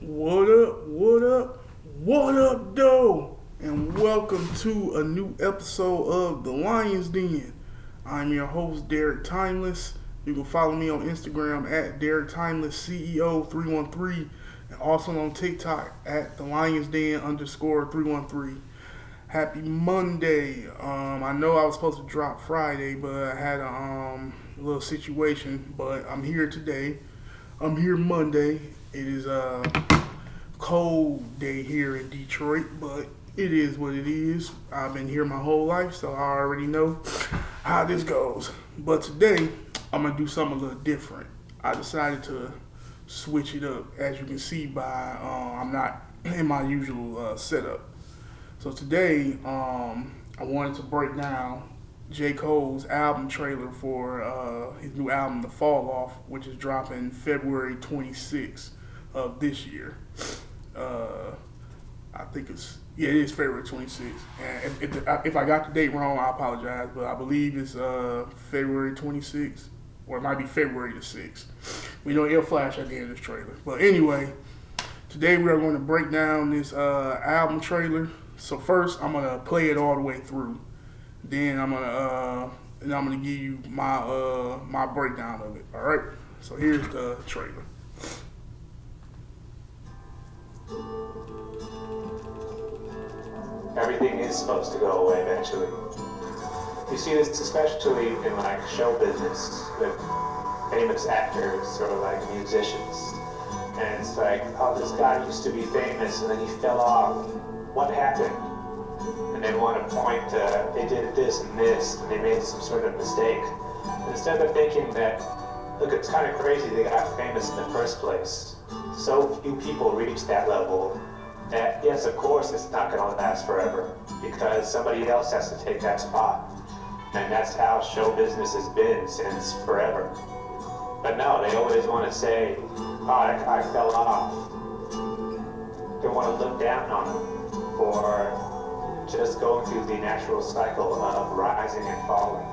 What up, what up, what up, though? And welcome to a new episode of The Lion's Den. I'm your host, Derek Timeless. You can follow me on Instagram at Derek Timeless CEO 313 and also on TikTok at The Lion's Den _ 313. Happy Monday. I know I was supposed to drop Friday, but I had a little situation, but I'm here today. I'm here Monday. It is a cold day here in Detroit, but it is what it is. I've been here my whole life, so I already know how this goes. But today, I'm going to do something a little different. I decided to switch it up. As you can see by, I'm not in my usual setup. So today, I wanted to break down J.Cole's album trailer for his new album, The Fall Off, which is dropping February 26th of this year. I think it is February 26th. And if I got the date wrong, I apologize, but I believe it's February 26th, or it might be February the 6th. We know it'll flash at the end of this trailer. But anyway, today we are going to break down this album trailer. So first, I'm gonna play it all the way through. Then I'm gonna give you my my breakdown of it. All right. So here's the trailer. Everything is supposed to go away eventually. You see this especially in like show business with famous actors or like musicians. And it's like, oh, this guy used to be famous and then he fell off. What happened? And they want to point to, they did this and this, and they made some sort of mistake. And instead of thinking that, look, it's kind of crazy they got famous in the first place. So few people reach that level that, yes, of course, it's not going to last forever because somebody else has to take that spot. And that's how show business has been since forever. But no, they always want to say, oh, that guy fell off. They want to look down on him for just going through the natural cycle of rising and falling.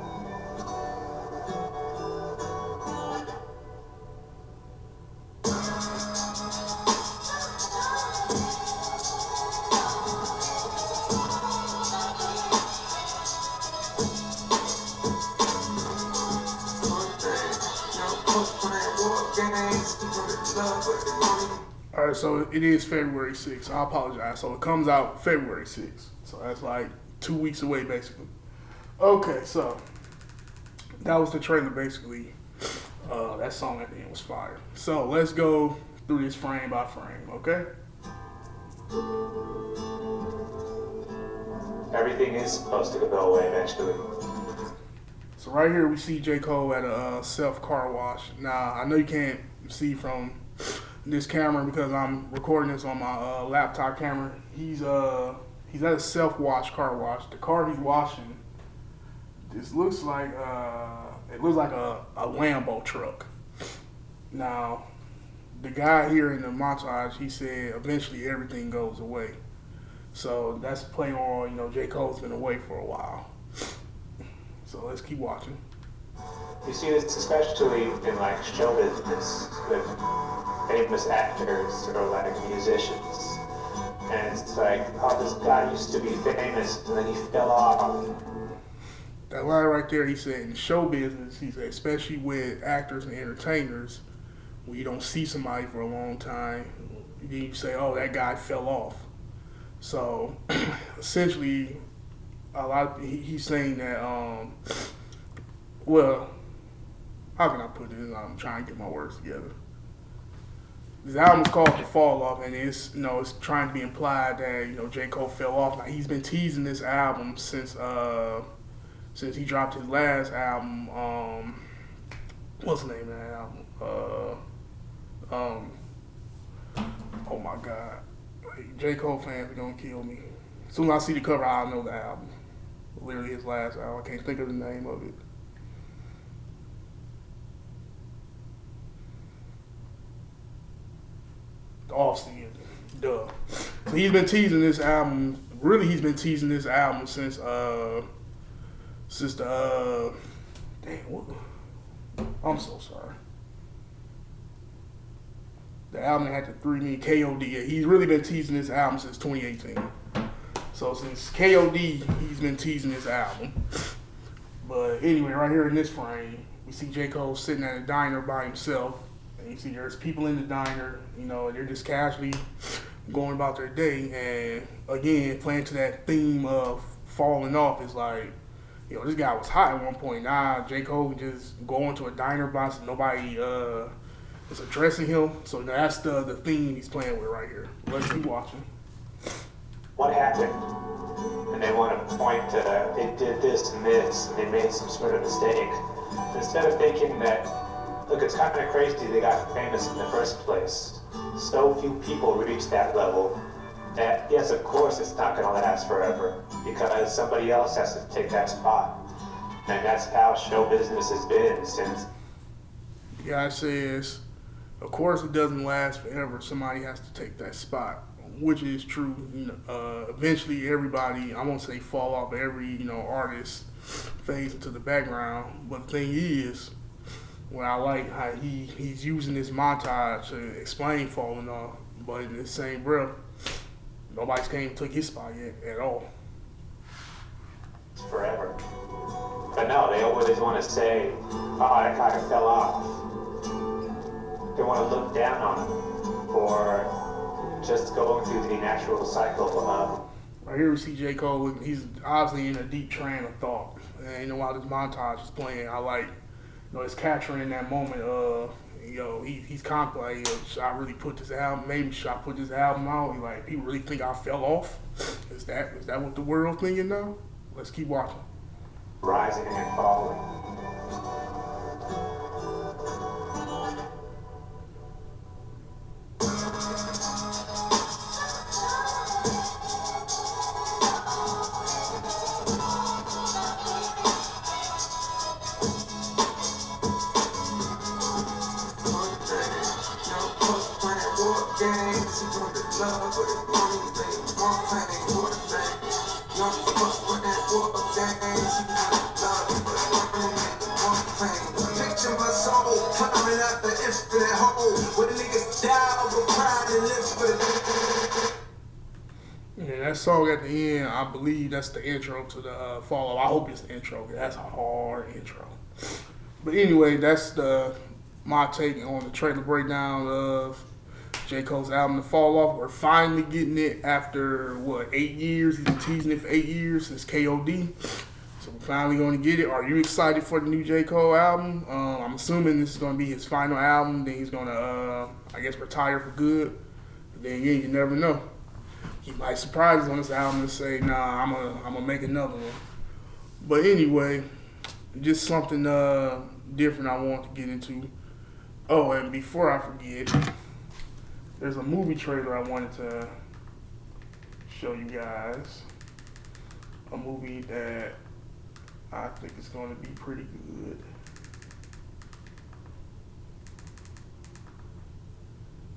All right, so it is February 6th. I apologize. So it comes out February 6th. So that's like 2 weeks away, basically. Okay, so that was the trailer, basically. That song at the end was fire. So let's go through this frame by frame, okay? Everything is supposed to go away eventually. So right here we see J. Cole at a self-car wash. Now, I know you can't see from this camera because I'm recording this on my laptop camera. He's at a self-wash car wash. The car he's washing, this looks like it looks like a Lambo truck. Now, the guy here in the montage, he said eventually everything goes away. So that's a play on, J. Cole's been away for a while. So let's keep watching. You see this especially in like show business with famous actors or like musicians. And it's like, oh, this guy used to be famous and then he fell off. That line right there, he said in show business, he said, especially with actors and entertainers, when you don't see somebody for a long time, then you say, oh, that guy fell off. So essentially, he's saying that, well, how can I put this? I'm trying to get my words together. This album is called The Fall Off, and it's trying to be implied that J. Cole fell off. Now he's been teasing this album since he dropped his last album. What's the name of that album? Oh my God, J. Cole fans are gonna kill me. As soon as I see the cover, I'll know the album. Literally his last album. I can't think of the name of it. Off season, duh. So he's been teasing this album. Really, he's been teasing this album since the damn. What? I'm so sorry. The album that had the 3 million KOD. He's really been teasing this album since 2018. So since KOD, he's been teasing this album. But anyway, right here in this frame, we see J. Cole sitting at a diner by himself. And you see there's people in the diner, you know, and they're just casually going about their day. And again, playing to that theme of falling off is like, you know, this guy was hot at one point. Nah, J. Cole just going to a diner by himself. Nobody is addressing him. So that's the theme he's playing with right here. Let's keep watching. What happened? And they want to point to, they did this and this, and they made some sort of mistake. Instead of thinking that, look, it's kind of crazy they got famous in the first place. So few people reach that level that, yes, of course, it's not going to last forever because somebody else has to take that spot. And that's how show business has been since. The guy says, of course, it doesn't last forever. Somebody has to take that spot, which is true. You know, eventually, everybody, I won't say fall off, but every, you know, artist fades into the background. But the thing is, what I like how he's using this montage to explain falling off, but in the same breath, nobody's came and took his spot yet at all. Forever. But no, they always want to say, oh, that guy fell off. They want to look down on him for just going through the natural cycle of. Right here we see J. Cole, he's obviously in a deep train of thought. And you know, while this montage is playing, I like, you know, it's capturing that moment of, you know, he's contemplating, should I really put this album, maybe should I put this album out? Like, people really think I fell off? Is that what the world thinking now? Let's keep watching. Rising and falling. Yeah, that song at the end, I believe that's the intro to the follow. I hope it's the intro, because that's a hard intro. But anyway, that's my take on the trailer breakdown of J. Cole's album, The Fall Off. We're finally getting it after, 8 years? He's been teasing it for 8 years since KOD. So we're finally going to get it. Are you excited for the new J. Cole album? I'm assuming this is going to be his final album. Then he's going to, retire for good. But then again, you never know. He might surprise us on this album and say, nah, I'm gonna make another one. But anyway, just something different I want to get into. Oh, and before I forget, there's a movie trailer I wanted to show you guys. A movie that I think is going to be pretty good.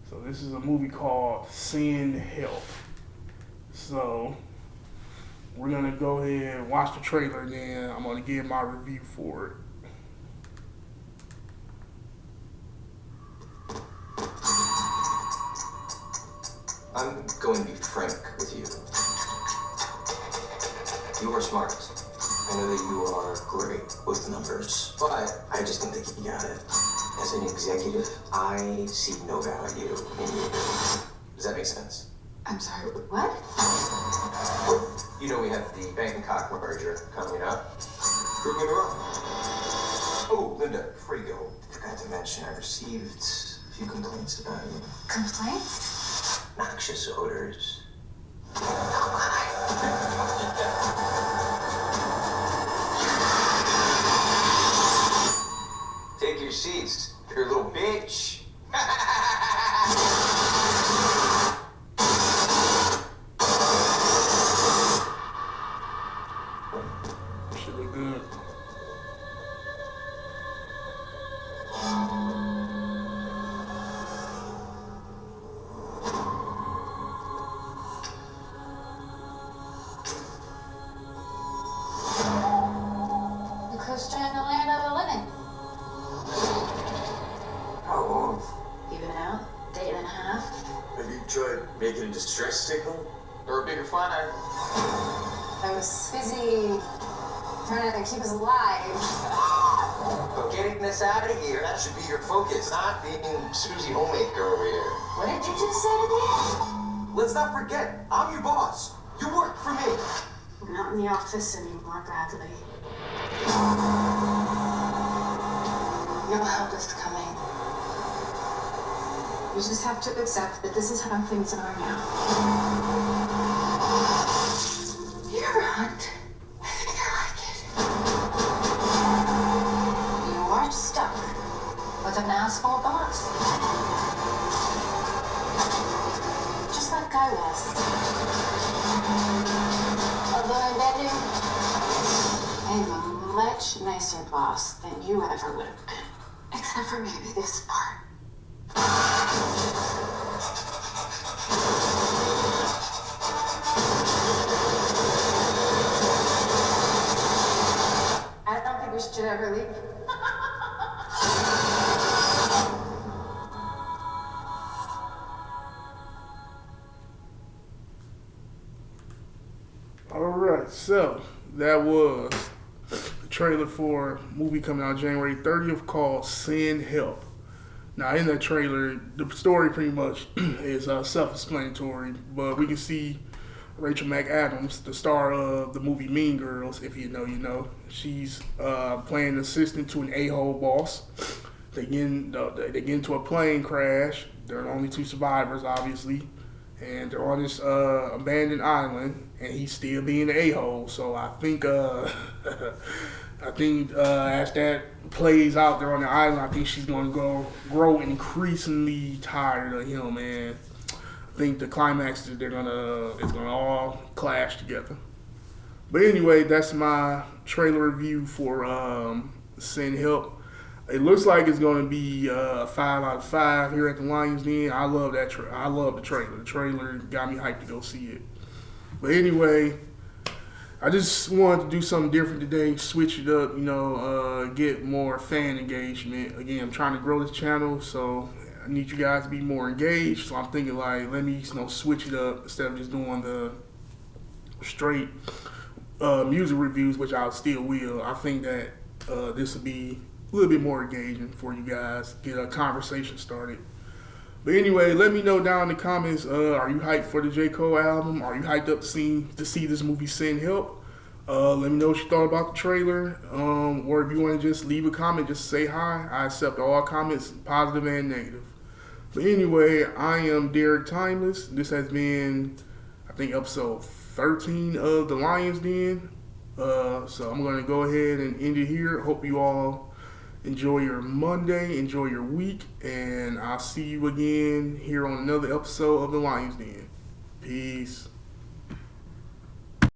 So this is a movie called Send Help. So we're gonna go ahead and watch the trailer, and then I'm gonna give my review for it. I'm going to be frank with you. You are smart. I know that you are great with numbers, but I just don't think you got it. As an executive, I see no value in you. Does that make sense? I'm sorry, what? You know we have the Bangkok merger coming up. Prove me wrong. Oh, Linda, before you go, forgot to mention I received a few complaints about you. Complaints? Noxious odors. Take your seats, you're a little bitch. Should look good. The coaster in the land of the living. How long Tried making a distress signal? Or a bigger fire? I was busy trying to keep us alive. But getting this out of here, that should be your focus, not being Susie Homemaker over here. What did you just say to me? Let's not forget, I'm your boss. You work for me. I'm not in the office anymore, Bradley. Your help is coming. You just have to accept that this is how things are now. You're hunt. I think I like it. You are stuck with an asshole boss. Just like I was. Although I bet you I'm a much nicer boss than you ever would have been. Except for maybe this part. I don't think we should ever leave. Alright, so that was the trailer for a movie coming out January 30th called Send Help. Now, in that trailer, the story pretty much is self-explanatory, but we can see Rachel McAdams, the star of the movie Mean Girls, if you know, you know. She's playing an assistant to an a-hole boss. They get into a plane crash. There are only two survivors, obviously, and they're on this abandoned island, and he's still being an a-hole. So I think as that plays out there on the island, I think she's going to grow increasingly tired of him, and I think the climax is it's gonna all clash together. But anyway, that's my trailer review for Send Help. It looks like it's going to be a 5 out of 5 here at the Lions Den. I love that. I love the trailer. The trailer got me hyped to go see it. But anyway, I just wanted to do something different today, switch it up, get more fan engagement. Again, I'm trying to grow this channel, so I need you guys to be more engaged. So I'm thinking like, let me switch it up instead of just doing the straight music reviews, which I still will. I think that this will be a little bit more engaging for you guys, get a conversation started. But anyway, let me know down in the comments, are you hyped for the J.Cole album? Are you hyped up to see this movie Send Help? Let me know what you thought about the trailer. Or if you want to just leave a comment, just say hi. I accept all comments, positive and negative. But anyway, I am Derek Timeless. This has been, I think, episode 13 of the Lions Den. So I'm going to go ahead and end it here. Hope you all enjoy your Monday, enjoy your week, and I'll see you again here on another episode of the Lions Den. Peace.